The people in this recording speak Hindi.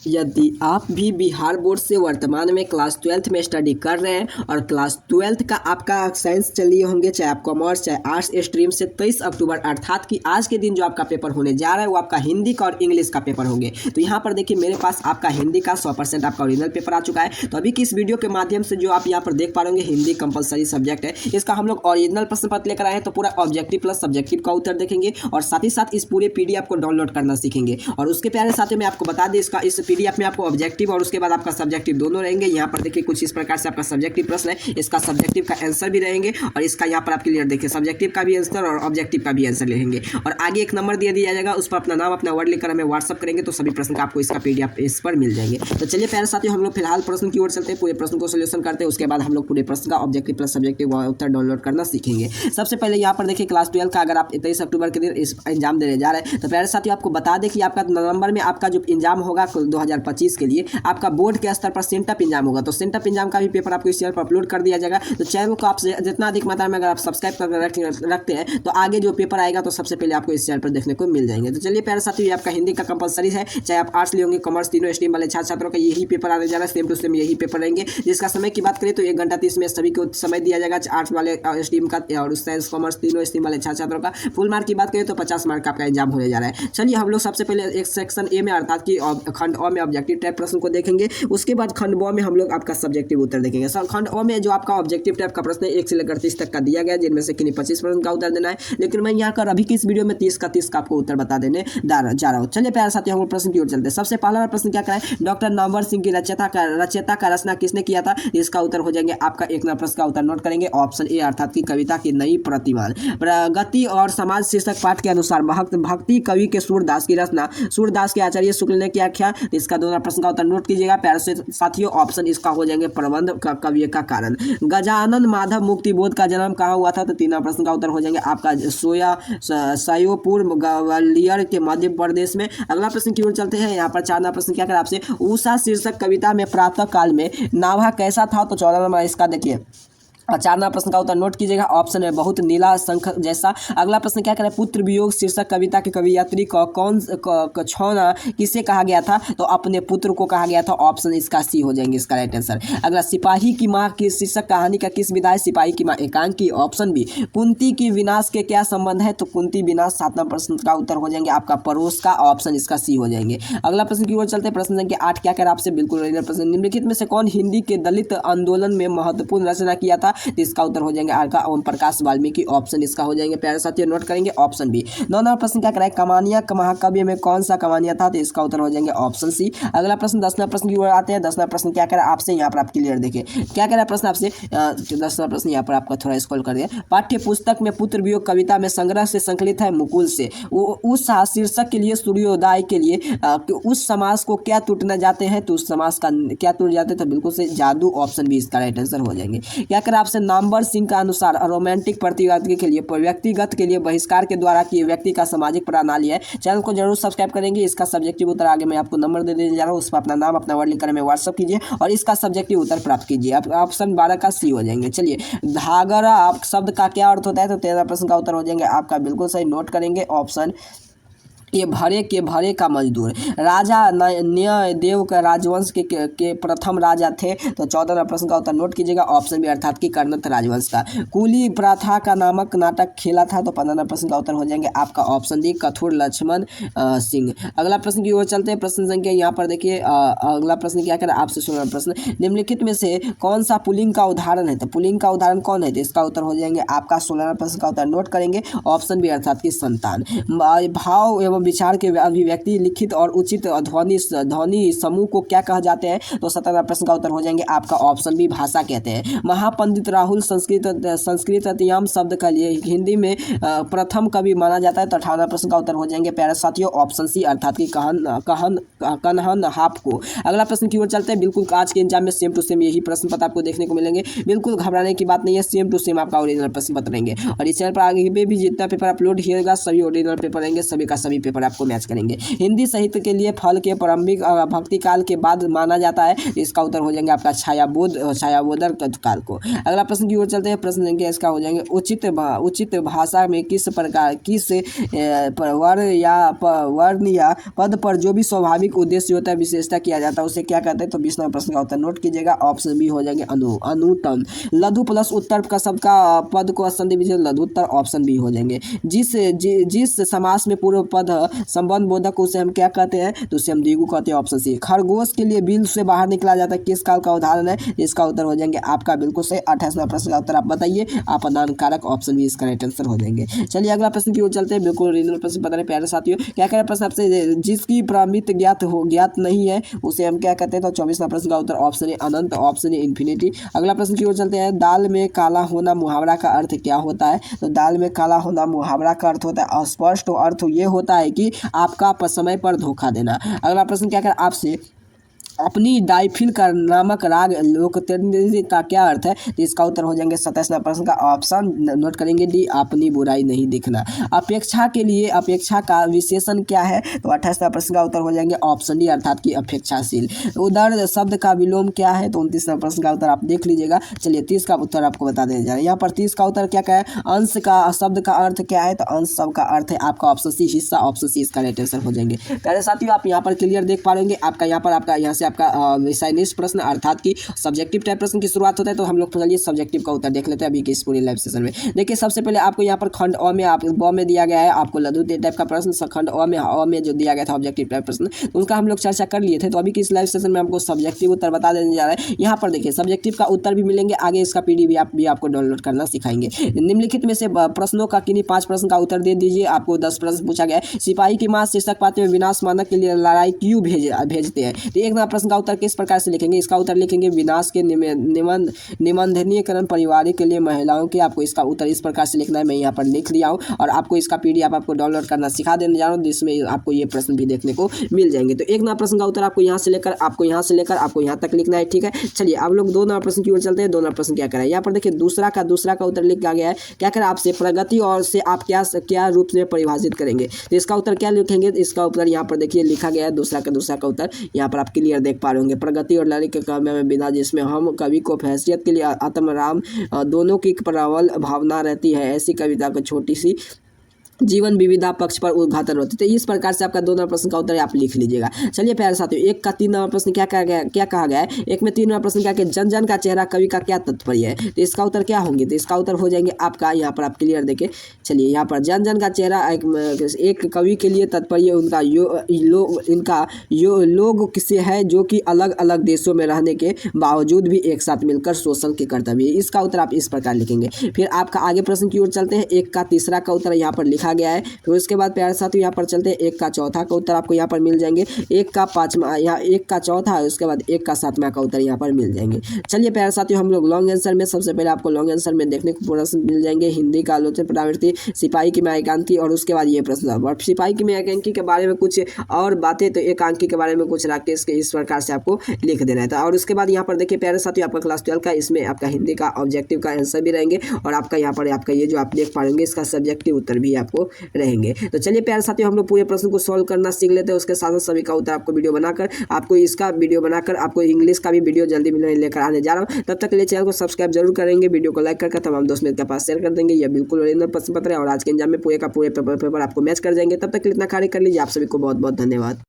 यदि आप भी बिहार बोर्ड से वर्तमान में क्लास 12th में स्टडी कर रहे हैं और क्लास 12th का आपका साइंस चल लिए होंगे, चाहे आप कॉमर्स चाहे आर्ट्स स्ट्रीम से, 23 अक्टूबर अर्थात कि आज के दिन जो आपका पेपर होने जा रहा है वो आपका हिंदी का और इंग्लिश का पेपर होंगे। तो यहाँ पर देखिए मेरे पास आपका हिंदी का 100% आपका ओरिजिनल पेपर आ चुका है। तो अभी की इस वीडियो के माध्यम से जो आप यहाँ पर देख पा रहे होंगे, हिंदी कंपलसरी सब्जेक्ट है, इसका हम लोग ओरिजिनल प्रश्न पत्र लेकर आए हैं। तो पूरा ऑब्जेक्टिव प्लस सब्जेक्टिव का उत्तर देखेंगे और साथ ही साथ इस पूरे पीडीएफ को डाउनलोड करना सीखेंगे। और उसके प्यारे साथियों में आपको बता दें, इसका इस पीडीएफ में आपको ऑब्जेक्टिव और उसके बाद आपका सब्जेक्टिव दोनों रहेंगे। यहाँ पर देखिए कुछ इस प्रकार से आपका सब्जेक्टिव प्रश्न है, इसका सब्जेक्टिव का आंसर भी रहेंगे और इसका यहाँ पर आप क्लियर देखिए सब्जेक्टिव का भी आंसर और ऑब्जेक्टिव का भी आंसर रहेंगे। और आगे एक नंबर दिया जाएगा, उस पर अपना नाम अपना वर्ड लिखकर हमें व्हाट्सअप करेंगे तो सभी प्रश्न का आपको इसका पीडीएफ इस पर मिल जाएंगे। तो चलिए प्यारे साथियों, हम लोग फिलहाल प्रश्न की ओर चलते हैं, पूरे प्रश्न को सोल्यूशन करते हैं, उसके बाद हम लोग पूरे प्रश्न का ऑब्जेक्टिव प्लस सब्जेक्टिव उत्तर डाउनलोड करना सीखेंगे। सबसे पहले यहाँ पर देखिए क्लास 12 का अगर आप 23 अक्टूबर के दिन इस एग्जाम देने जा रहे हैं तो प्यारे साथियों आपको बता दें कि आपका नवंबर में आपका जो एग्जाम होगा 2025 के लिए आपका बोर्ड के स्तर पर सेंटअप एग्जाम होगा। तो सेंटअप एग्जाम का भी पेपर आपको इस चैनल पर अपलोड कर दिया जाएगा। तो चैनल को आप जितना अधिक मात्रा में अगर आप सब्सक्राइब कर रखते हैं तो आगे जो पेपर आएगा तो सबसे पहले आपको इस चैनल पर देखने को मिल जाएंगे। तो चलिए प्यारे साथियों, ये आपका हिंदी का कंपलसरी है, चाहे आप आर्ट्स लिए होंगे कॉमर्स, तीनों स्ट्रीम वाले छात्र छात्रों का यही पेपर आने जा रहा है, सेम टू सेम यही पेपर रहेंगे। जिसका समय की बात करें तो 1 घंटा 30 मिनट सभी को समय दिया जाएगा, आर्ट्स वाले स्ट्रीम का और साइंस कॉमर्स तीनों स्ट्रीम वाले छात्र छात्रों का। फुल मार्क की बात करें तो 50 मार्क का आपका एग्जाम होने जा रहा है। चलिए हम लोग सबसे पहले एक सेक्शन ए में अर्थात कि खंड अ में ऑब्जेक्टिव टाइप प्रश्न को देखेंगे, उसके बाद खंड ब में हम लोग आपका सब्जेक्टिव उत्तर देखेंगे। खंड अ में जो आपका ऑब्जेक्टिव टाइप का प्रश्न है 1 से लेकर 30 तक का दिया गया है, जिनमें से किन्हीं 25 प्रश्न का उत्तर देना है, लेकिन मैं यहाँ कर अभी की इस वीडियो में 30 का आपको उत्तर बता देने जा रहा हूँ। चलिए प्यारे साथियों, हम प्रश्न की ओर चलते हैं। सबसे पहला प्रश्न क्या कराए, डॉक्टर नामवर सिंह की रचयिता का रचना किसने किया था? इसका उत्तर हो जाएंगे आपका 1 नंबर प्रश्न का उत्तर नोट करेंगे ऑप्शन ए अर्थात की कविता की नई प्रतिमान। प्रगति और समाज शीर्षक पाठ के अनुसार भक्ति कवि के सूरदास की रचना सूरदास के आचार्य शुक्ल ने क्या किया? इसका 2 नंबर प्रश्न का उत्तर नोट कीजिएगा प्यारे साथियों। ऑप्शन इसका हो जाएंगे प्रबंध कवि का कारण। गजानन माधव मुक्ति बोध का जन्म कहाँ हुआ था? तो 3 नंबर प्रश्न का उत्तर हो जाएंगे आपका सयोपुर ग्वालियर के मध्य प्रदेश में। अगला प्रश्न की ओर चलते हैं। यहाँ पर 4 नंबर प्रश्न क्या करें आपसे, उषा शीर्षक कविता में प्रातः काल में नाभा कैसा था? तो 14 नंबर इसका देखिए 4 नंबर प्रश्न का उत्तर नोट कीजिएगा, ऑप्शन है बहुत नीला शंख जैसा। अगला प्रश्न क्या करें, पुत्र वियोग शीर्षक कविता के कवयित्री कौन छौना किसे कहा गया था? तो अपने पुत्र को कहा गया था, ऑप्शन इसका सी हो जाएंगे इसका राइट आंसर। अगला सिपाही की माँ की शीर्षक कहानी का किस विधा है? सिपाही की माँ एकांकी, ऑप्शन बी। कुंती की विनाश के क्या संबंध है? तो कुंती विनाश 7 नंबर प्रश्न का उत्तर हो जाएंगे आपका पड़ोस का, ऑप्शन इसका सी हो जाएंगे। अगला प्रश्न की ओर चलते हैं, प्रश्न संख्या 8 क्या करें आपसे, बिल्कुल प्रश्न, निम्नलिखित में से कौन हिंदी के दलित आंदोलन में महत्वपूर्ण रचना किया था? इसका उत्तर हो जाएंगे आपका ओम प्रकाश वाल्मीकि, ऑप्शन इसका हो जाएंगे प्यारे साथियों नोट करेंगे ऑप्शन बी। 9 नंबर प्रश्न क्या कराए, कमानिया महाकाव्य में कौन सा कमानिया था? तो इसका उत्तर हो जाएंगे ऑप्शन सी। अगला प्रश्न 10 नंबर प्रश्न की ओर आते हैं। 10 नंबर प्रश्न क्या करें आपसे, यहाँ पर आप क्लियर देखिए क्या कह रहा है प्रश्न आपसे। 10 नंबर प्रश्न यहाँ पर आपका थोड़ा स्क्रॉल कर दिया। पाठ्य पुस्तक में पुत्र वियोग कविता में संग्रह से संकलित है मुकुल से, उस शीर्षक के लिए सूर्योदय के लिए उस समाज को क्या टूटना जाते हैं? तो उस समाज का क्या टूट जाते हैं? तो बिल्कुल से जादू, ऑप्शन बी इसका राइट आंसर हो जाएंगे। क्या करें आपसे, नामवर सिंह का अनुसार रोमांटिक प्रतिवादी के लिए व्यक्तिगत के लिए बहिष्कार के द्वारा किए व्यक्ति का सामाजिक प्रणाली है। चैनल को जरूर सब्सक्राइब करेंगे। इसका सब्जेक्टिव उत्तर आगे मैं आपको नंबर दे देने जा रहा हूँ, उस पर अपना नाम अपना वर्ड लिखकर हमें व्हाट्सअप कीजिए और इसका सब्जेक्टिव उत्तर प्राप्त कीजिए। आप ऑप्शन 12 का सी हो जाएंगे। चलिए, धागरा आप शब्द का क्या अर्थ होता है? तो 13 प्रश्न का उत्तर हो जाएंगे आपका बिल्कुल सही नोट करेंगे ऑप्शन ये भरे का मजदूर। राजा न्यायदेव का राजवंश के प्रथम राजा थे। तो 14 नंबर प्रश्न का उत्तर नोट कीजिएगा ऑप्शन बी अर्थात कि कर्णथ राजवंश का। कुली प्रथा का नामक नाटक खेला था। तो 15 नंबर प्रश्न का उत्तर हो जाएंगे आपका ऑप्शन डी कथुर लक्ष्मण सिंह। अगला प्रश्न की ओर चलते हैं। प्रश्न संख्या यहाँ पर देखिए अगला प्रश्न क्या करें आपसे 16 प्रश्न, निम्नलिखित में से कौन सा पुल्लिंग का उदाहरण है? तो पुल्लिंग का उदाहरण कौन है? तो इसका उत्तर हो जाएंगे आपका 16 नंबर प्रश्न का उत्तर नोट करेंगे ऑप्शन बी अर्थात की संतान। भाव एवं विचार के अभिव्यक्ति लिखित और उचित ध्वनि समूह को क्या कहा जाते हैं? तो 17 प्रश्न का उत्तर हो जाएंगे आपका ऑप्शन बी भाषा कहते हैं। महापंडित राहुल संस्कृतयाम शब्द का लिए हिंदी में प्रथम कवि माना जाता है। तो 18 प्रश्न का उत्तर हो जाएंगे प्यारे साथियों ऑप्शन सी अर्थात की कन्हन हाप को। अगला प्रश्न की ओर चलते हैं। बिल्कुल आज के एग्जाम में सेम टू सेम यही प्रश्न पत्र आपको देखने को मिलेंगे, बिल्कुल घबराने की बात नहीं है, सेम टू सेम आपका ओरिजिनल प्रश्न पत्र रहेंगे। और इस चैनल पर आगे भी जितना पेपर अपलोड होगा सभी ओरिजिनल पेपर रहेंगे, सभी का सभी पेपर पेपर आपको मैच करेंगे। हिंदी साहित्य के लिए फल के प्रारंभिक भक्ति काल के बाद माना जाता है, इसका उत्तर हो जाएंगे आपका छायाबोधर काल को। अगला प्रश्न की ओर चलते हैं। प्रश्न संख्या इसका हो जाएंगे उचित भाषा में किस प्रकार वर्ण या पद पर जो भी स्वाभाविक उद्देश्य होता है विशेषता किया जाता है उसे क्या कहते हैं? तो 20 नंबर प्रश्न का उत्तर नोट कीजिएगा। ऑप्शन बी हो जाएंगे अनुतम। लघु प्लस उत्तर का सबका पद को संधि विच्छेद लघु उत्तर, ऑप्शन बी हो जाएंगे। जिस समास में पूर्व पद संबंध बोधक उसे हम क्या कहते हैं? तो उसे हम द्विगु कहते हैं, ऑप्शन सी। खरगोश के लिए बिल से बाहर निकला जाता है, किस काल का उदाहरण है? इसका उत्तर हो जाएंगे आपका बिल्कुल से 28वां प्रश्न का उत्तर आप बताइए। अपदान कारक, ऑप्शन बी इसका राइट आंसर हो जाएंगे। चलिए अगला प्रश्न की ओर चलते हैं। बिल्कुल रीजनल प्रश्न बता रहे प्यारे साथियों। क्या कह रहे प्रश्न आपसे? जिसकी प्रमित ज्ञात नहीं है उसे हम क्या कहते हैं? तो 24वां प्रश्न का उत्तर ऑप्शन ए अनंत, ऑप्शन ए इन्फिनिटी। अगला प्रश्न की ओर चलते हैं। दाल में काला होना मुहावरा का अर्थ क्या होता है? तो दाल में काला होना मुहावरा का अर्थ होता है अस्पष्ट अर्थ ये होता है कि आपका समय पर धोखा देना। अगला प्रश्न क्या कर आपसे अपनी डाइफिल का नामक राग लोकतंत्र का क्या अर्थ है? तो इसका उत्तर हो जाएंगे 27वां प्रश्न का ऑप्शन नोट करेंगे डी अपनी बुराई नहीं दिखना। अपेक्षा के लिए अपेक्षा का विशेषण क्या है? तो 28वां प्रश्न का उत्तर हो जाएंगे ऑप्शन डी अर्थात कि अपेक्षाशील। उदर शब्द का विलोम क्या है? तो 29वां प्रश्न का उत्तर आप देख लीजिएगा। चलिए 30 का उत्तर आपको बता देने जा रहे हैं। यहाँ पर 30 का उत्तर क्या है? अंश का शब्द का अर्थ क्या है? तो अंश शब्द का अर्थ है आपका ऑप्शन सी हिस्सा, ऑप्शन सी इसका राइट आंसर हो जाएंगे। प्यारे साथियों आप यहाँ पर क्लियर देख पा रहे आपका यहाँ से आपका विषयनिष्ठ प्रश्न अर्थात कि सब्जेक्टिव टाइप प्रश्न की शुरुआत होता है। तो हम लोग चलिए सब्जेक्टिव का उत्तर देख लेते हैं अभी के इस पूरे लाइव सेशन में। देखिए सबसे पहले आपको यहाँ पर खंड अ में ब में दिया गया है आपको लघु टाइप का प्रश्न। खंड अ में जो दिया गया था ऑब्जेक्टिव टाइप प्रश्न तो उनका हम लोग चर्चा कर लिए थे। तो अभी के इस लाइव सेशन में हमको सब्जेक्टिव उत्तर बता देने जा रहा है। यहाँ पर देखिए सब्जेक्टिव का उत्तर भी मिलेंगे, आगे इसका पीडीएफ भी आपको डाउनलोड करना सिखाएंगे। निम्नलिखित में से प्रश्नों का किन्हीं 5 प्रश्न का उत्तर दे दीजिए। आपको 10 प्रश्न पूछा गया है। सिपाही की मां शीर्षक पाते में विनाश मानक के लिए लड़ाई क्यों भेजते हैं? तो एक नंबर प्रश्न का उत्तर किस प्रकार से लिखेंगे? इसका उत्तर लिखेंगे विनाश के निबंधनीयकरण परिवार के लिए महिलाओं के। आपको इसका उत्तर इस प्रकार से लिखना है, मैं यहाँ पर लिख लिया हूँ और आपको इसका पीडीएफ आपको डाउनलोड करना सिखा देने जा रहा हूँ, जिसमें आपको ये प्रश्न भी देखने को मिल जाएंगे। तो एक नंबर प्रश्न का उत्तर आपको यहाँ से लेकर आपको यहाँ तक लिखना है, ठीक है। चलिए आप लोग 2 नंबर प्रश्न की ओर चलते हैं। 2 नंबर प्रश्न क्या करें? यहाँ पर देखिए दूसरा का उत्तर लिख गया है। क्या करें आपसे प्रगति और से आप क्या रूप में परिभाषित करेंगे? तो इसका उत्तर क्या लिखेंगे? इसका उत्तर यहाँ पर देखिए लिखा गया है दूसरा का उत्तर यहाँ पर आप क्लियर देख पा रहे होंगे। प्रगति और लड़ाई के काव्य में बिना जिसमें हम कवि को हैसियत के लिए आत्मराम दोनों की प्रबल भावना रहती है, ऐसी कविता को छोटी सी जीवन विविधा पक्ष पर उद्घाटन होते। तो इस प्रकार से आपका 2 नंबर प्रश्न का उत्तर आप लिख लीजिएगा। चलिए प्यारे साथियों 1 का 3 नंबर प्रश्न क्या कहा गया है? एक में 3 नंबर प्रश्न क्या जन जन का चेहरा कवि का क्या तात्पर्य है? तो इसका उत्तर क्या होंगे? तो इसका उत्तर हो जाएंगे आपका यहाँ पर आप क्लियर देखें। चलिए यहाँ पर जन जन का चेहरा एक कवि के लिए तात्पर्य उनका लोग किसे है जो कि अलग अलग देशों में रहने के बावजूद भी एक साथ मिलकर शोषण के कर्तव्य। इसका उत्तर आप इस प्रकार लिखेंगे। फिर आपका आगे प्रश्न की ओर चलते हैं। 1 का तीसरा का उत्तर यहाँ पर लिखा गया है। फिर उसके बाद प्यारे साथियों यहाँ पर चलते हैं। 1 का चौथा का उत्तर आपको यहाँ पर मिल जाएंगे। 1 का पांचवा यहाँ 1 का चौथा है, उसके बाद 1 का सातवां का उत्तर यहाँ पर मिल जाएंगे। चलिए प्यारे साथियों हम लोग लॉन्ग आंसर में सबसे पहले आपको लॉन्ग आंसर में देखने को प्रश्न मिल जाएंगे। हिंदी का आलोचना प्रवृत्ति, सिपाही की मैं एकांकी और उसके बाद ये प्रश्न। और सिपाही की मैं एकांकी के बारे में कुछ और बातें, तो एकांकी के बारे में कुछ राकेश के इस प्रकार से आपको लिख देना था। और उसके बाद यहाँ पर देखिए प्यारे साथियों आपका क्लास 12 का इसमें आपका हिंदी का ऑब्जेक्टिव का आंसर भी रहेंगे और आपका यहाँ पर आपका ये जो आप देख पाएंगे इसका सब्जेक्टिव उत्तर भी आपको रहेंगे। तो चलिए प्यारे साथियों हम लोग पूरे प्रश्न को सॉल्व करना सीख लेते हैं। उसके साथ साथ सभी का उत्तर आपको वीडियो बनाकर आपको इंग्लिश का भी वीडियो जल्दी लेकर आने जा रहा हूँ। तब तक के लिए चैनल को सब्सक्राइब जरूर करेंगे, वीडियो को लाइक करके तमाम दोस्त मित्र के पास शेयर कर देंगे। यह बिल्कुल ओरिजिनल प्रश्न पत्र है और आज के एग्जाम में पूरे का पूरे पेपर आपको मैच कर जाएंगे। तब तक के लिए इतना कार्य कर लीजिए। आप सभी को बहुत बहुत धन्यवाद।